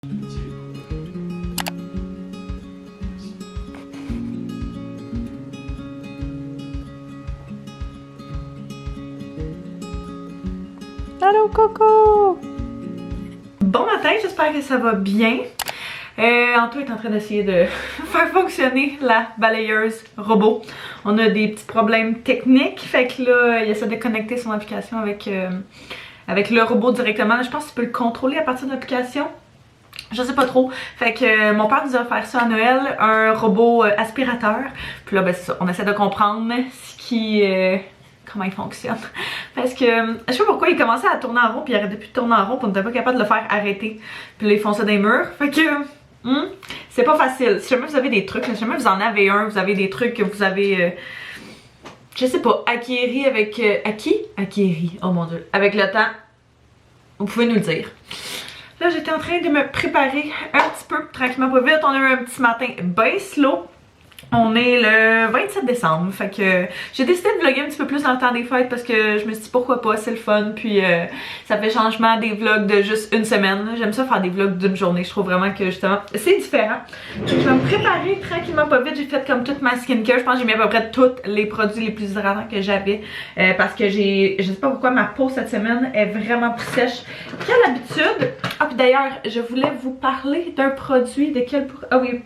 Allô Coco! Bon matin, j'espère que ça va bien. Anto est en train d'essayer de faire fonctionner la balayeuse robot. On a des petits problèmes techniques, fait que là, il essaie de connecter son application avec le robot directement. Je pense qu'il peut le contrôler à partir de l'application. Je sais pas trop. Fait que mon père nous a offert ça à Noël, un robot aspirateur. Puis là, ben c'est ça, on essaie de comprendre comment il fonctionne. Parce que je sais pas pourquoi il commençait à tourner en rond puis il arrêtait plus de tourner en rond puis on n'était pas capable de le faire arrêter. Puis là, ils font ça des murs. Fait que c'est pas facile. Si jamais vous avez des trucs, si jamais vous en avez un, vous avez des trucs que vous avez je sais pas, acquéris avec acquéris, oh mon dieu, avec le temps, vous pouvez nous le dire. Là, j'étais en train de me préparer un petit peu, tranquillement pas vite. On a eu un petit matin bien slow. On est le 27 décembre, fait que j'ai décidé de vlogger un petit peu plus dans le temps des fêtes parce que je me suis dit pourquoi pas, c'est le fun, puis ça fait changement des vlogs de juste une semaine. J'aime ça faire des vlogs d'une journée, je trouve vraiment que justement c'est différent. Je vais me préparer tranquillement pas vite, j'ai fait comme toute ma skincare, je pense que j'ai mis à peu près tous les produits les plus hydratants que j'avais parce que je sais pas pourquoi ma peau cette semaine est vraiment plus sèche qu'à l'habitude. Ah puis d'ailleurs, je voulais vous parler d'un produit de quel... Ah oui.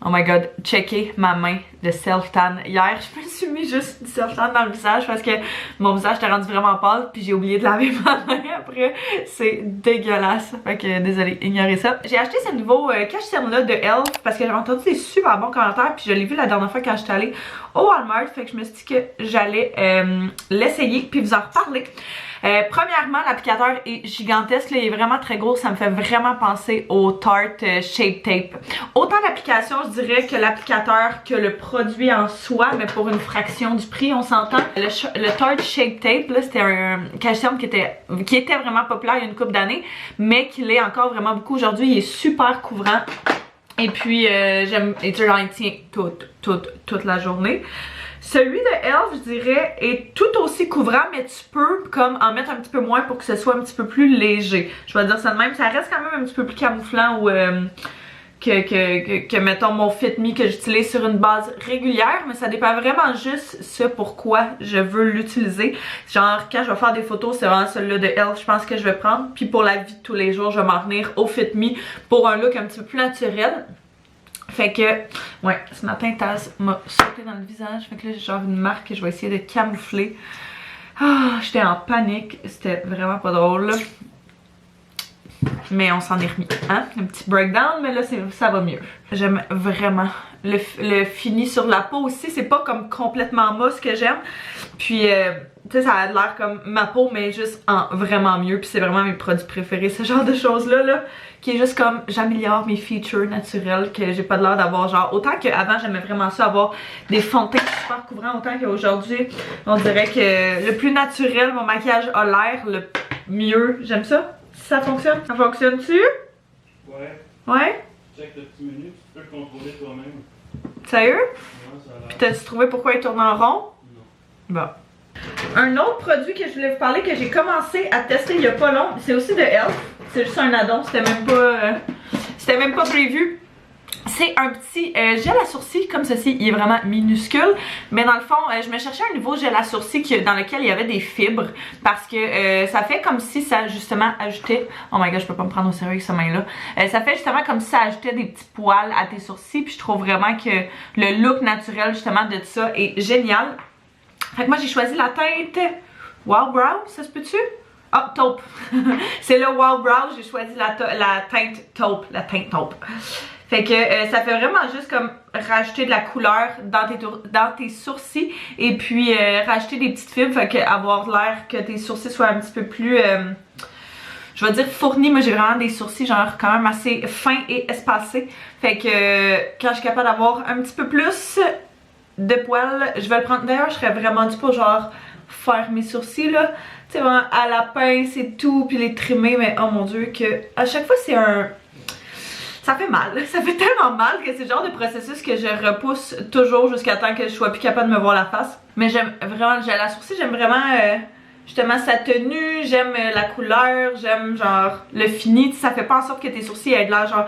Oh my god, checkez ma main de self-tan. Hier, je me suis mis juste du self-tan dans le visage parce que mon visage était rendu vraiment pâle puis j'ai oublié de laver ma main après. C'est dégueulasse. Fait que désolé, ignorez ça. J'ai acheté ce nouveau cache-cerne-là de Elf parce que j'avais entendu des super bons commentaires puis je l'ai vu la dernière fois quand j'étais allée au Walmart. Fait que je me suis dit que j'allais l'essayer puis vous en reparler. Premièrement, l'applicateur est gigantesque, là, il est vraiment très gros, ça me fait vraiment penser au Tarte Shape Tape. Autant l'application, je dirais, que l'applicateur que le produit en soi, mais pour une fraction du prix, on s'entend. Le Tarte Shape Tape, là, c'était un cache-cerne qui était vraiment populaire il y a une couple d'années, mais qui l'est encore vraiment beaucoup aujourd'hui. Il est super couvrant. Et puis, j'en tiens toute la journée. Celui de Elf, je dirais, est tout aussi couvrant, mais tu peux comme en mettre un petit peu moins pour que ce soit un petit peu plus léger. Je vais dire ça de même, ça reste quand même un petit peu plus camouflant ou que mettons mon Fit Me que j'utilise sur une base régulière, mais ça dépend vraiment juste ce pourquoi je veux l'utiliser. Genre quand je vais faire des photos, c'est vraiment celui-là de Elf, je pense que je vais prendre. Puis pour la vie de tous les jours, je vais m'en tenir au Fit Me pour un look un petit peu plus naturel. Fait que, ouais, ce matin, Taz m'a sauté dans le visage. Fait que là, j'ai genre une marque que je vais essayer de camoufler. Ah, j'étais en panique. C'était vraiment pas drôle. Mais on s'en est remis, hein? Un petit breakdown, mais là, ça va mieux. J'aime vraiment le fini sur la peau aussi. C'est pas comme complètement mousse que j'aime. Puis, tu sais, ça a l'air comme ma peau, mais juste en vraiment mieux. Puis c'est vraiment mes produits préférés, ce genre de choses-là, là. Qui est juste comme, j'améliore mes features naturelles, que j'ai pas de l'air d'avoir, genre, autant qu'avant, j'aimais vraiment ça, avoir des fonds de teint super couvrants, autant qu'aujourd'hui, on dirait que le plus naturel, mon maquillage a l'air, le mieux. J'aime ça. Ça fonctionne? Ça fonctionne-tu? Ouais. Ouais? Check le petit menu, tu peux le contrôler toi-même. Sérieux? Ouais, ça a l'air. Puis t'as-tu trouvé pourquoi il tourne en rond? Non. Bon. Un autre produit que je voulais vous parler, que j'ai commencé à tester il y a pas long, c'est aussi de Elf. C'est juste un add-on, c'était même pas prévu. C'est un petit gel à sourcils comme ceci, il est vraiment minuscule, mais dans le fond, je me cherchais un nouveau gel à sourcils dans lequel il y avait des fibres, parce que ça fait comme si ça justement ajoutait, oh my god, je peux pas me prendre au sérieux avec cette main-là, ça fait justement comme si ça ajoutait des petits poils à tes sourcils, puis je trouve vraiment que le look naturel justement de ça est génial. Fait que moi j'ai choisi la teinte Wow Brow, ça se peut-tu? Ah, taupe. C'est le Wow Brow, j'ai choisi la teinte taupe, Fait que ça fait vraiment juste comme rajouter de la couleur dans tes sourcils et puis rajouter des petites fibres, fait que avoir l'air que tes sourcils soient un petit peu plus, je vais dire fournis. Moi j'ai vraiment des sourcils genre quand même assez fins et espacés. Fait que quand je suis capable d'avoir un petit peu plus de poils, je vais le prendre. D'ailleurs je serais vraiment due pour genre faire mes sourcils là. Tu sais vraiment à la pince et tout, puis les trimer, mais oh mon dieu que à chaque fois c'est un... Ça fait mal, ça fait tellement mal que c'est le genre de processus que je repousse toujours jusqu'à temps que je sois plus capable de me voir la face. Mais j'aime vraiment le gel à sourcils, j'aime vraiment justement sa tenue, j'aime la couleur, j'aime genre le fini, ça fait pas en sorte que tes sourcils aient de l'air genre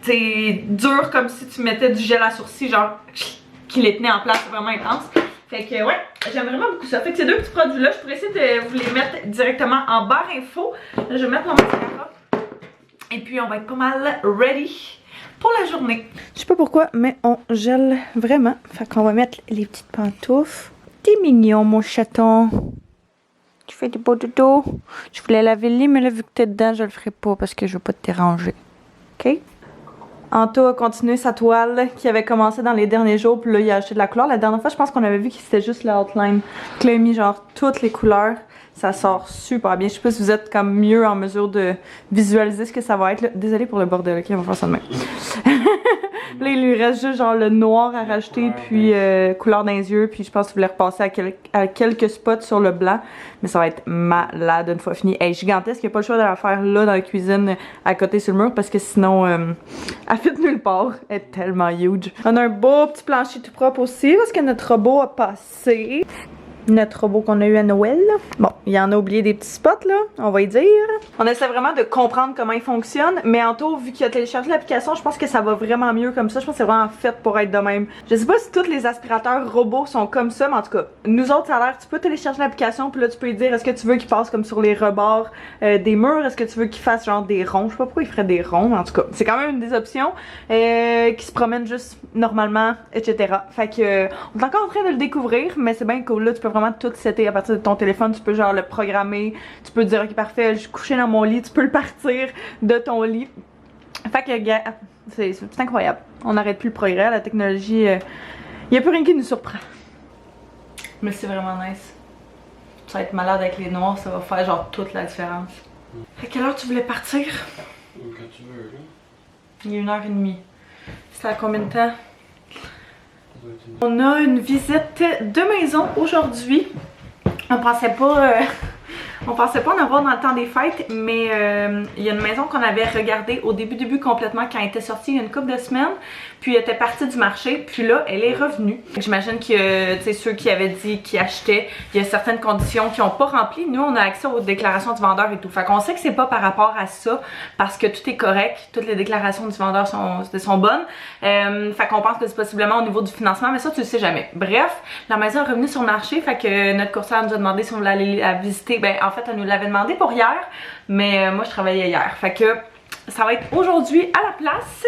c'est dur comme si tu mettais du gel à sourcils genre qui les tenait en place, c'est vraiment intense. Fait que ouais, j'aime vraiment beaucoup ça. Fait que ces deux petits produits là, je pourrais essayer de vous les mettre directement en barre info. Là, je vais mettre mon mascara et puis on va être pas mal ready pour la journée. Je sais pas pourquoi, mais on gèle vraiment. Fait qu'on va mettre les petites pantoufles. T'es mignon mon chaton. Tu fais des beaux dodo. Je voulais laver le lit, mais là vu que t'es dedans, je le ferai pas parce que je veux pas te déranger. Ok? Anto a continué sa toile qui avait commencé dans les derniers jours, puis là il a acheté de la couleur. La dernière fois, je pense qu'on avait vu que c'était juste la outline. Donc là il a mis genre toutes les couleurs. Ça sort super bien. Je sais pas si vous êtes comme mieux en mesure de visualiser ce que ça va être. Là. Désolée pour le bordel, ok? On va faire ça de même. Là, il lui reste juste genre le noir à rajouter, puis couleur dans les yeux. Puis je pense qu'il voulait repasser à quelques spots sur le blanc. Mais ça va être malade une fois fini. Elle est gigantesque, il n'y a pas le choix de la faire là dans la cuisine à côté sur le mur parce que sinon, elle fit nulle part. Elle est tellement huge. On a un beau petit plancher tout propre aussi parce que notre robot a passé. Notre robot qu'on a eu à Noël. Bon, il y en a oublié des petits spots là, on va y dire. On essaie vraiment de comprendre comment il fonctionne, mais Anto, vu qu'il a téléchargé l'application, je pense que ça va vraiment mieux comme ça. Je pense que c'est vraiment fait pour être de même. Je sais pas si tous les aspirateurs robots sont comme ça, mais en tout cas, nous autres, ça a l'air, tu peux télécharger l'application, puis là, tu peux lui dire, est-ce que tu veux qu'il passe comme sur les rebords des murs, est-ce que tu veux qu'il fasse genre des ronds. Je sais pas pourquoi il ferait des ronds, mais en tout cas, c'est quand même une des options qui se promènent juste normalement, etc. Fait que, on est encore en train de le découvrir, mais c'est bien cool. Là, tu peux vraiment tout setter à partir de ton téléphone. Tu peux genre le programmer. Tu peux dire, ok, parfait, je suis couchée dans mon lit. Tu peux le partir de ton lit. Fait que, c'est incroyable. On n'arrête plus le progrès. La technologie, il n'y a plus rien qui nous surprend. Mais c'est vraiment nice. Ça va être malade avec les noirs. Ça va faire genre toute la différence. À quelle heure tu voulais partir? Quand tu veux, là. Il y a 1h30. C'est à combien de temps? On a une visite de maison aujourd'hui. On pensait pas en avoir dans le temps des fêtes, mais il y a une maison qu'on avait regardée au début complètement quand elle était sortie il y a une couple de semaines, puis elle était partie du marché, puis là elle est revenue. J'imagine que tu sais, ceux qui avaient dit qu'ils achetaient, il y a certaines conditions qui n'ont pas rempli. Nous on a accès aux déclarations du vendeur et tout. Fait qu'on sait que c'est pas par rapport à ça, parce que tout est correct, toutes les déclarations du vendeur sont bonnes. Fait qu'on pense que c'est possiblement au niveau du financement, mais ça tu le sais jamais. Bref, la maison est revenue sur le marché, fait que notre courtière nous a demandé si on voulait aller la visiter. Ben en fait elle nous l'avait demandé pour hier, mais moi je travaillais hier. Fait que ça va être aujourd'hui à la place.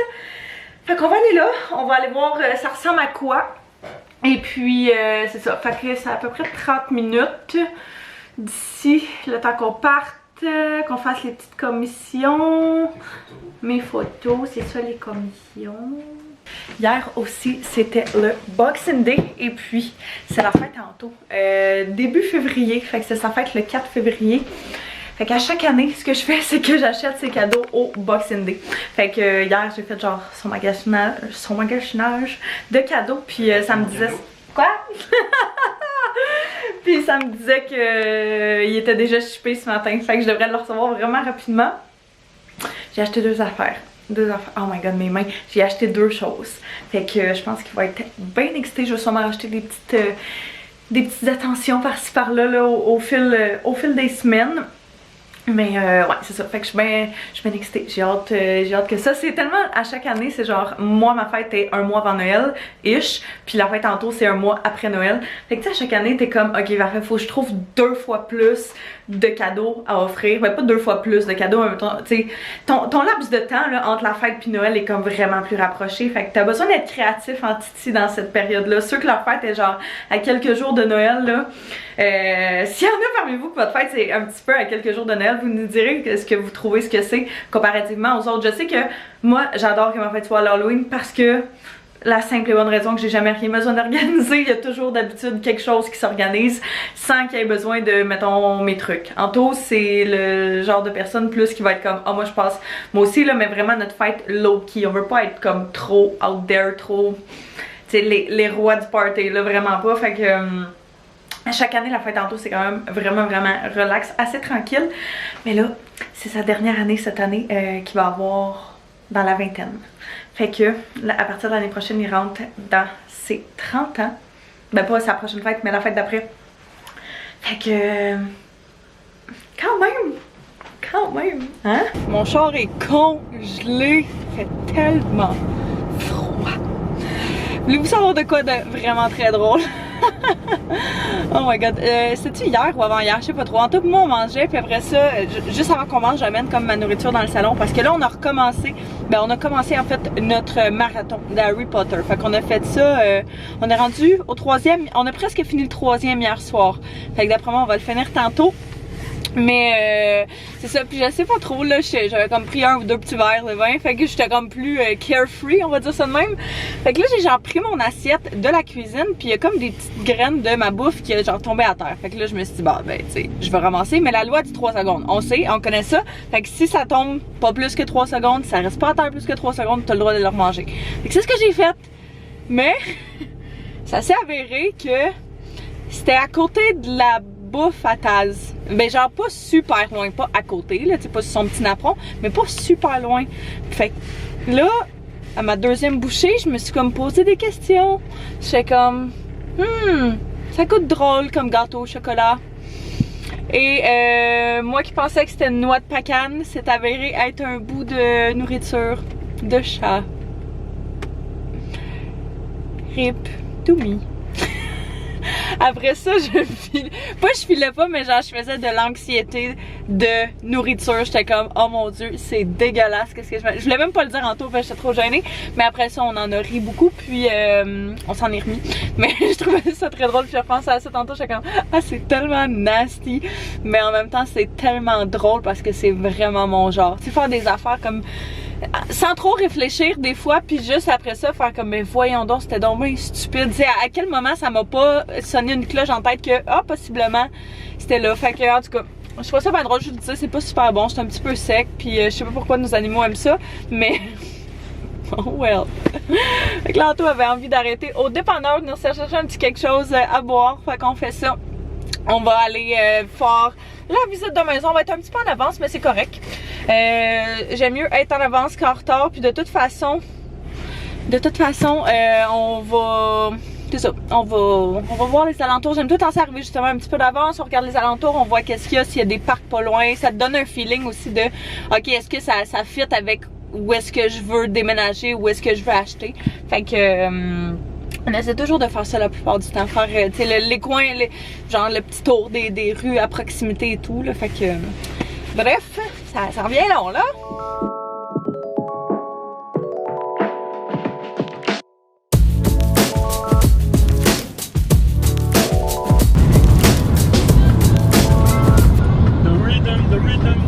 Fait qu'on va aller là, on va aller voir ça ressemble à quoi. Et puis c'est ça, fait que c'est à peu près 30 minutes d'ici le temps qu'on parte, qu'on fasse les petites commissions. Mes photos, c'est ça les commissions. Hier aussi, c'était le Boxing Day et puis c'est la fête tantôt. Début février, fait que c'est sa fête le 4 février. Fait qu'à chaque année, ce que je fais, c'est que j'achète ses cadeaux au Boxing Day. Fait que hier, j'ai fait genre son magasinage de cadeaux, puis ça me disait... Quoi? Puis ça me disait que il était déjà shippé ce matin, fait que je devrais le recevoir vraiment rapidement. J'ai acheté deux affaires. Oh my god, mes mains. J'ai acheté deux choses. Fait que je pense qu'il va être bien excité. Je vais sûrement acheter des petites attentions par-ci par-là là, au fil des semaines. Mais ouais, c'est ça. Fait que je suis bien excitée. J'ai hâte que ça. C'est tellement à chaque année, c'est genre, moi, ma fête est un mois avant Noël, ish. Puis la fête tantôt, c'est un mois après Noël. Fait que tu sais, à chaque année, t'es comme, ok, parfait, faut que je trouve 2 fois plus de cadeaux à offrir. Ben, pas 2 fois plus de cadeaux, mais tu sais, ton laps de temps là, entre la fête puis Noël est comme vraiment plus rapproché. Fait que t'as besoin d'être créatif en titi dans cette période-là. Ceux que leur fête est genre à quelques jours de Noël, là. S'il y en a parmi vous que votre fête c'est un petit peu à quelques jours de Noël, vous nous direz ce que vous trouvez ce que c'est comparativement aux autres. Je sais que moi j'adore que ma fête soit à l'Halloween parce que la simple et bonne raison que j'ai jamais rien besoin d'organiser, il y a toujours d'habitude quelque chose qui s'organise sans qu'il y ait besoin de, mettons, mes trucs. Anto, c'est le genre de personne plus qui va être comme, ah moi je passe, moi aussi là, mais vraiment notre fête low-key, on veut pas être comme trop out there, trop, tu sais, les rois du party, là, vraiment pas, fait que... chaque année, la fête Anto, c'est quand même vraiment relax, assez tranquille. Mais là, c'est sa dernière année cette année qu'il va avoir dans la vingtaine. Fait que, à partir de l'année prochaine, il rentre dans ses 30 ans. Ben pas sa prochaine fête, mais la fête d'après. Fait que... Quand même, hein? Mon char est congelé, fait tellement froid. Voulez-vous savoir de quoi de vraiment très drôle? Oh my god, c'était-tu hier ou avant-hier? Je sais pas trop. En tout cas, moi on mangeait, puis après ça, juste avant qu'on mange, j'amène comme ma nourriture dans le salon parce que là on a recommencé, ben on a commencé en fait notre marathon d'Harry Potter. Fait qu'on a fait ça, on est rendu au 3e, on a presque fini le 3e hier soir. Fait que d'après moi on va le finir tantôt. Mais c'est ça, puis je sais pas trop là, j'avais comme pris 1 ou 2 petits verres de vin, fait que j'étais comme plus carefree, on va dire ça de même. Fait que là j'ai genre pris mon assiette de la cuisine, puis il y a comme des petites graines de ma bouffe qui est genre tombé à terre. Fait que là je me suis dit bah ben tu sais, je vais ramasser, mais la loi dit 3 secondes. On sait, on connaît ça. Fait que si ça tombe pas plus que 3 secondes, ça reste pas à terre plus que 3 secondes, t'as le droit de le remanger. Fait que c'est ce que j'ai fait. Mais ça s'est avéré que c'était à côté de la bouffe à Taz. Ben genre pas super loin, pas à côté, là, tu sais, pas sur son petit napperon, mais pas super loin. Fait que là, à ma 2e bouchée, je me suis comme posé des questions. J'étais comme, ça coûte drôle comme gâteau au chocolat. Et moi qui pensais que c'était une noix de pacane, c'est avéré être un bout de nourriture de chat. Rip to me. Après ça, je filais pas, mais genre je faisais de l'anxiété de nourriture. J'étais comme, oh mon dieu, c'est dégueulasse, qu'est-ce que je fais? Je voulais même pas le dire en tout, parce que j'étais trop gênée. Mais après ça, on en a ri beaucoup, puis on s'en est remis. Mais je trouvais ça très drôle, puis je repensais à ça tantôt, j'étais comme, ah c'est tellement nasty. Mais en même temps, c'est tellement drôle parce que c'est vraiment mon genre. Tu sais, faire des affaires comme... sans trop réfléchir des fois, puis juste après ça faire comme mais voyons donc, c'était donc bien stupide. T'sais, à quel moment ça m'a pas sonné une cloche en tête que possiblement c'était là. Fait que en tout cas, je trouve ça pas drôle, je vous dis, c'est pas super bon, c'est un petit peu sec, puis je sais pas pourquoi nos animaux aiment ça, mais oh well. Fait que Lanto avait envie d'arrêter au dépanneur, venir se chercher un petit quelque chose à boire, fait qu'on fait ça. On va aller faire la visite de maison, on va être un petit peu en avance, mais c'est correct. J'aime mieux être en avance qu'en retard, puis de toute façon, on va... C'est ça, on va voir les alentours. J'aime tout le temps ça arriver justement un petit peu d'avance, on regarde les alentours, on voit qu'est-ce qu'il y a, s'il y a des parcs pas loin. Ça te donne un feeling aussi de, ok, est-ce que ça fit avec où est-ce que je veux déménager, où est-ce que je veux acheter. Fait que... on essaie toujours de faire ça la plupart du temps, faire les coins, genre le petit tour des rues à proximité et tout, là, fait que bref, ça revient long là. The rhythm.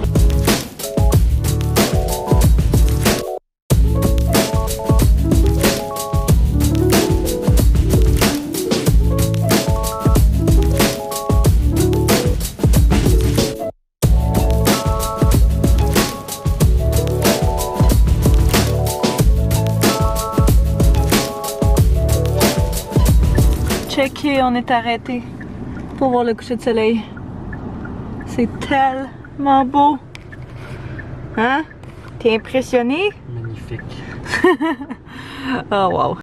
Checké, on est arrêté pour voir le coucher de soleil. C'est tellement beau. Hein? T'es impressionné? Magnifique. Oh wow.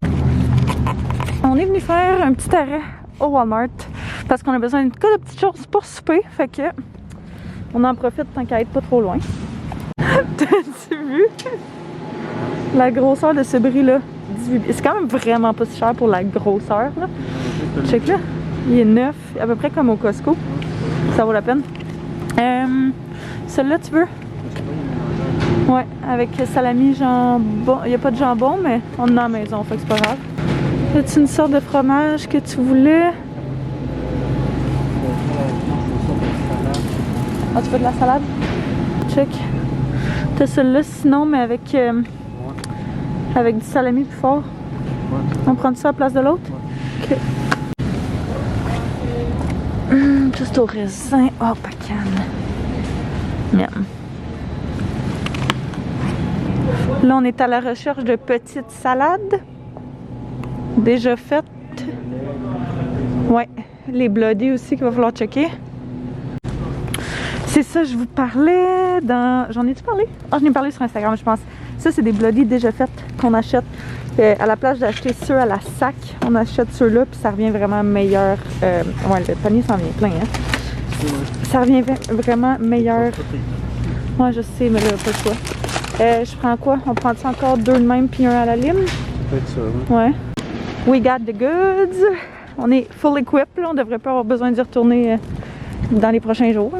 On est venu faire un petit arrêt au Walmart parce qu'on a besoin d'une couple de petites choses pour souper. Fait que on en profite tant qu'à être pas trop loin. T'as-tu vu la grosseur de ce bris là? C'est quand même vraiment pas si cher pour la grosseur là. Check là, il est neuf, à peu près comme au Costco. Ça vaut la peine. Celui-là tu veux? Ouais, avec salami, jambon. Il n'y a pas de jambon, mais on en a à la maison, fait que c'est pas grave. As-tu une sorte de fromage que tu voulais? Ah, tu veux de la salade? Check. T'as celui-là sinon, mais avec du salami plus fort. On prend ça à la place de l'autre? Ok. Juste au raisin. Oh, pacane. Miam. Là, on est à la recherche de petites salades. Déjà faites. Ouais. Les bloody aussi qu'il va falloir checker. C'est ça, je vous parlais dans... J'en ai-tu parlé? Ah, j'en ai parlé sur Instagram, je pense. Ça, c'est des bloody déjà faites qu'on achète. À la place d'acheter ceux à la sac, on achète ceux-là, puis ça revient vraiment meilleur. Ouais, le panier s'en vient plein, hein. Ça revient vraiment meilleur. Moi, je sais, mais là, pas le choix. Je prends quoi? On prend encore 2 de même puis 1 à la lime? Peut-être ça, Ouais. We got the goods. On est full equipped, là. On devrait pas avoir besoin d'y retourner dans les prochains jours.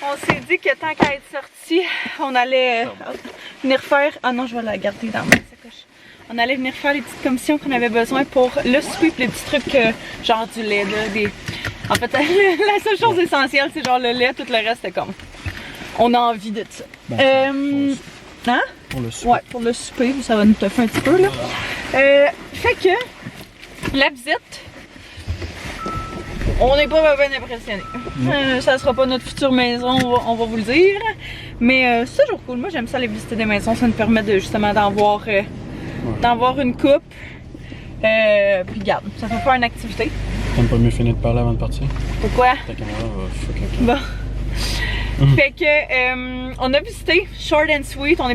On s'est dit que tant qu'à être sorti, on allait venir faire... Ah non, je vais la garder dans ma sacoche. On allait venir faire les petites commissions qu'on avait besoin pour le souper, les petits trucs genre du lait, là, des... En fait, la seule chose essentielle, c'est genre le lait, tout le reste, c'est comme... On a envie de ça. Hein? Pour le souper. Ouais, pour le souper, ça va nous toffer un petit peu, là. Fait que, la visite, on n'est pas bien impressionnés. Ça sera pas notre future maison, on va vous le dire. Mais c'est toujours cool. Moi, j'aime ça aller visiter des maisons. Ça nous permet de, justement d'en voir une coupe. Puis regarde, ça fait faire une activité. T'aimes pas mieux finir de parler avant de partir? Pourquoi? Ta caméra va fuck up. Bon. Fait que on a visité short and sweet, on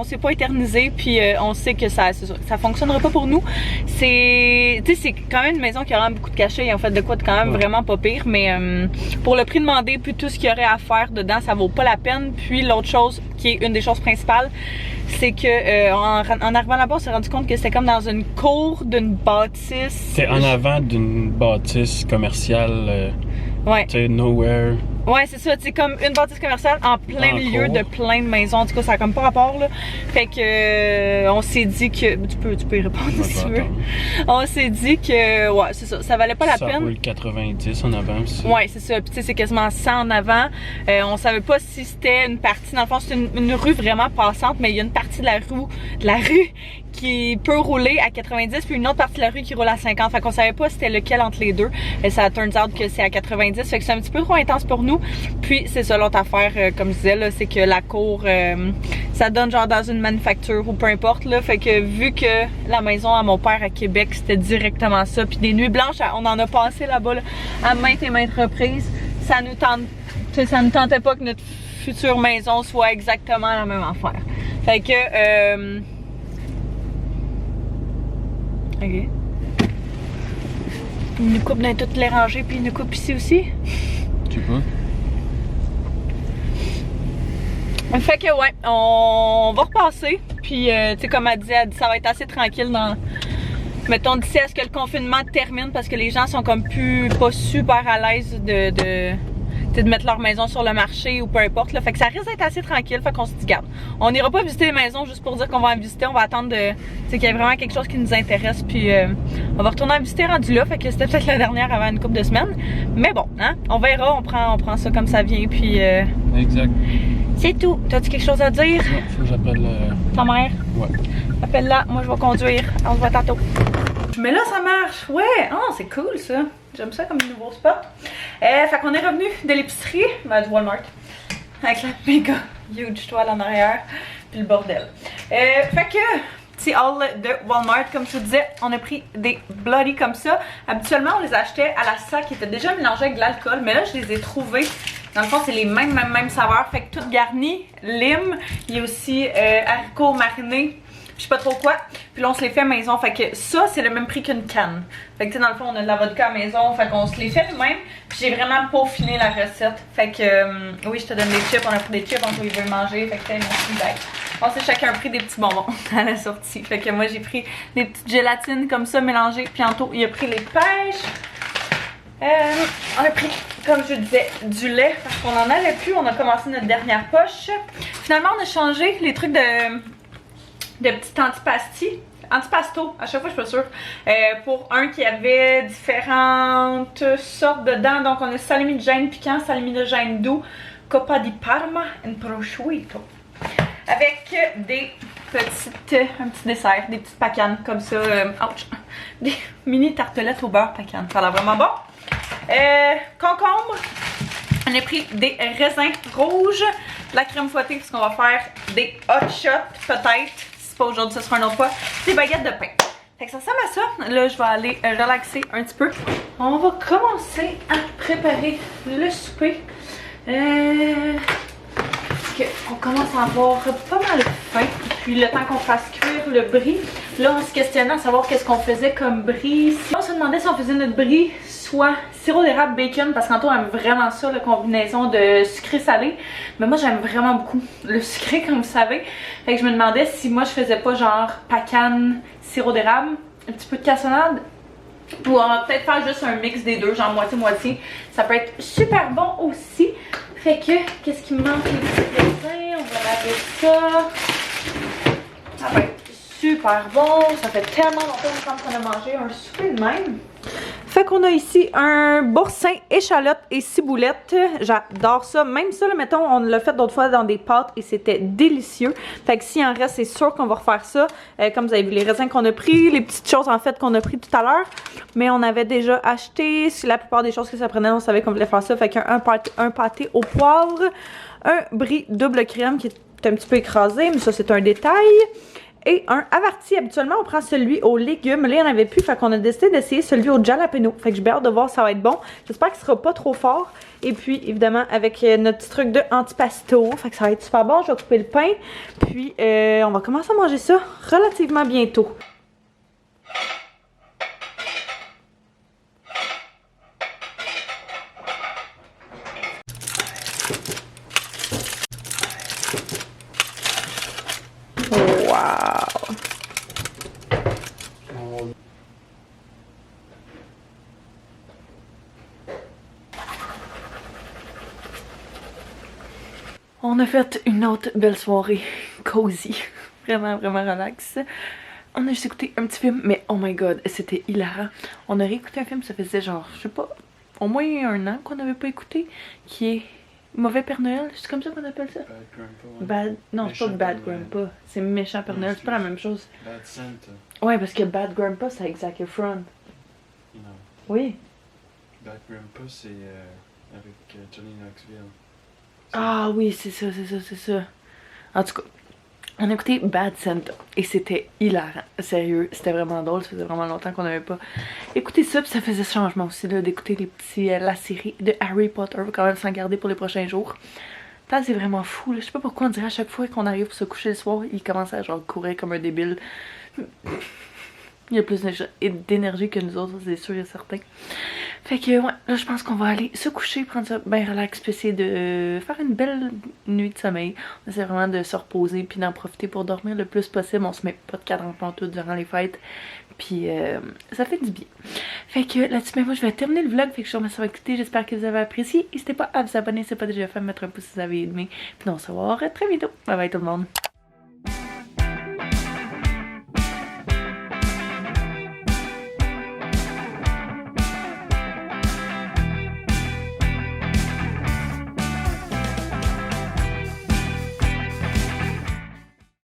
s'est pas éternisé, puis on sait que ça fonctionnera pas pour nous. C'est quand même une maison qui a vraiment beaucoup de cachets et en fait de quoi de quand même vraiment pas pire, mais pour le prix demandé puis tout ce qu'il y aurait à faire dedans, ça vaut pas la peine. Puis l'autre chose qui est une des choses principales, c'est que en arrivant là-bas, on s'est rendu compte que c'était comme dans une cour d'une bâtisse. C'est en avant d'une bâtisse commerciale. Ouais. Tu sais, nowhere. Ouais, c'est ça, c'est comme une bâtisse commerciale en plein milieu de plein de maisons. En tout cas, ça a comme pas rapport, là. Fait que on s'est dit que... Tu peux y répondre si tu veux. On s'est dit que, ouais, c'est ça, ça valait pas la peine. Ça roule 90 en avant aussi. Ouais, c'est ça. Puis tu sais, c'est quasiment 100 en avant. On savait pas si c'était une partie... Dans le fond, c'est une rue vraiment passante, mais il y a une partie de la rue qui peut rouler à 90, puis une autre partie de la rue qui roule à 50. Fait qu'on savait pas c'était lequel entre les deux. Et ça turns out que c'est à 90. Fait que c'est un petit peu trop intense pour nous. Puis c'est ça l'autre affaire, comme je disais, là, c'est que la cour, ça donne genre dans une manufacture ou peu importe, là. Fait que vu que la maison à mon père à Québec, c'était directement ça. Puis des nuits blanches, on en a passé là-bas, là, à maintes et maintes reprises. Ça nous tentait pas que notre future maison soit exactement la même affaire. Fait que... ok. Il nous coupe dans toutes les rangées, puis il nous coupe ici aussi. Tu sais pas? Fait que ouais, on va repasser. Puis tu sais, comme elle dit, ça va être assez tranquille dans... Mettons d'ici à ce que le confinement termine, parce que les gens sont comme pas super à l'aise de mettre leur maison sur le marché ou peu importe, là. Fait que ça risque d'être assez tranquille. Fait qu'on se dit, garde, on n'ira pas visiter les maisons juste pour dire qu'on va en visiter. On va attendre qu'il y ait vraiment quelque chose qui nous intéresse. Puis on va retourner en visiter rendu là. Fait que c'était peut-être la dernière avant une couple de semaines. Mais bon, hein, on verra. On prend ça comme ça vient. Puis exact. c'est tout. T'as-tu quelque chose à dire? Non, faut que j'appelle ta mère? Ouais. Appelle-la. Moi, je vais conduire. On se voit tantôt. Mais là, ça marche. Ouais. Oh, c'est cool ça. J'aime ça comme nouveau spot. Fait qu'on est revenu de l'épicerie, du Walmart, avec la méga huge toile en arrière, puis le bordel. Fait que, petit haul de Walmart, comme je vous disais, on a pris des bloody comme ça. Habituellement, on les achetait à la sac qui était déjà mélangés avec de l'alcool, mais là, je les ai trouvés. Dans le fond, c'est les mêmes saveurs, fait que tout garni, lime, il y a aussi haricots marinés. Je sais pas trop quoi. Puis là, on se les fait à maison. Fait que ça, c'est le même prix qu'une canne. Fait que tu sais, dans le fond, on a de la vodka à maison. Fait qu'on se les fait nous-mêmes. Puis j'ai vraiment peaufiné la recette. Fait que oui, je te donne des chips. On a pris des chips. On veut le manger. Fait que c'est mon feedback. On s'est chacun pris des petits bonbons à la sortie. Fait que moi, j'ai pris des petites gélatines comme ça mélangées. Puis Anto, il a pris les pêches. On a pris, comme je disais, du lait parce qu'on en avait plus. On a commencé notre dernière poche. Finalement, on a changé les trucs de petits antipasto, à chaque fois je suis pas sûre, pour un qui avait différentes sortes dedans. Donc on a salami de gêne piquant, salami de gêne doux, coppa di parma et prosciutto, avec un petit dessert, des petites pacanes comme ça, des mini tartelettes au beurre pacanes, ça a l'air vraiment bon. Concombre, on a pris des raisins rouges, la crème fouettée parce qu'on va faire des hot shots peut-être. Pas aujourd'hui, ce sera un autre fois, des baguettes de pain. Fait que ça ressemble à ça. Là, je vais aller relaxer un petit peu. On va commencer à préparer le souper. On commence à avoir pas mal faim. Puis le temps qu'on fasse cuire le brie. Là, on se questionnait à savoir qu'est-ce qu'on faisait comme brie. On se demandait si on faisait notre brie soit sirop d'érable bacon, parce qu'Anto aime vraiment ça, la combinaison de sucré-salé. Mais moi, j'aime vraiment beaucoup le sucré, comme vous savez. Fait que je me demandais si moi, je faisais pas genre pacane, sirop d'érable, un petit peu de cassonade. Ou on va peut-être faire juste un mix des deux, genre moitié-moitié. Ça peut être super bon aussi. Fait que, qu'est-ce qui me manque? Les petits raisins, on va laver ça. Ça va être super bon. Ça fait tellement longtemps qu'on a mangé un souper de même. Fait qu'on a ici un boursin, échalote et ciboulette. J'adore ça. Même ça, là, mettons, on l'a fait d'autres fois dans des pâtes et c'était délicieux. Fait que s'il en reste, c'est sûr qu'on va refaire ça. Comme vous avez vu, les raisins qu'on a pris, les petites choses en fait qu'on a pris tout à l'heure. Mais on avait déjà acheté la plupart des choses que ça prenait. On savait qu'on voulait faire ça. Fait qu'un pâté au poivre, un brie double crème qui est un petit peu écrasé, mais ça c'est un détail. Et un averti. Habituellement, on prend celui aux légumes. Là, il n'y en avait plus. Fait qu'on a décidé d'essayer celui au jalapeno. Fait que j'ai hâte de voir si ça va être bon. J'espère qu'il sera pas trop fort. Et puis, évidemment, avec notre petit truc de antipasto. Fait que ça va être super bon. Je vais couper le pain. Puis, on va commencer à manger ça relativement bientôt. Wow! On a fait une autre belle soirée cozy, vraiment relax. On a juste écouté un petit film, mais oh my god, c'était hilarant. On a réécouté un film, ça faisait genre, je sais pas, au moins un an qu'on n'avait pas écouté, qui est Mauvais Père Noël, c'est comme ça qu'on appelle ça? Bad Grandpa. Ouais. Non, c'est pas Bad Grandpa, c'est Méchant Père Noël, c'est pas la même chose. Bad Santa. Ouais, parce que Bad Grandpa, c'est avec Zac Efron. Non. Oui. Bad Grandpa, c'est avec Johnny Knoxville. Ah oui, c'est ça. En tout cas, on a écouté Bad Santa et c'était hilarant. Sérieux, c'était vraiment drôle. Ça faisait vraiment longtemps qu'on n'avait pas écouté ça. Puis ça faisait ce changement aussi d'écouter les petits la série de Harry Potter. On va quand même s'en garder pour les prochains jours. Là, c'est vraiment fou. Là. Je sais pas pourquoi on dirait à chaque fois qu'on arrive pour se coucher le soir, il commence à genre courir comme un débile. Il y a plus d'énergie que nous autres, c'est sûr et certain. Fait que ouais, là je pense qu'on va aller se coucher, prendre ça bien relax, puis essayer de faire une belle nuit de sommeil. On essaie vraiment de se reposer puis d'en profiter pour dormir le plus possible. On se met pas de cadran pantoute durant les fêtes. Puis ça fait du bien. Fait que là-dessus, ben, moi je vais terminer le vlog. Fait que je vous remercie d'avoir écouté. J'espère que vous avez apprécié. N'hésitez pas à vous abonner si ce n'est pas déjà fait, mettre un pouce si vous avez aimé. Puis on se revoit très bientôt. Bye bye tout le monde.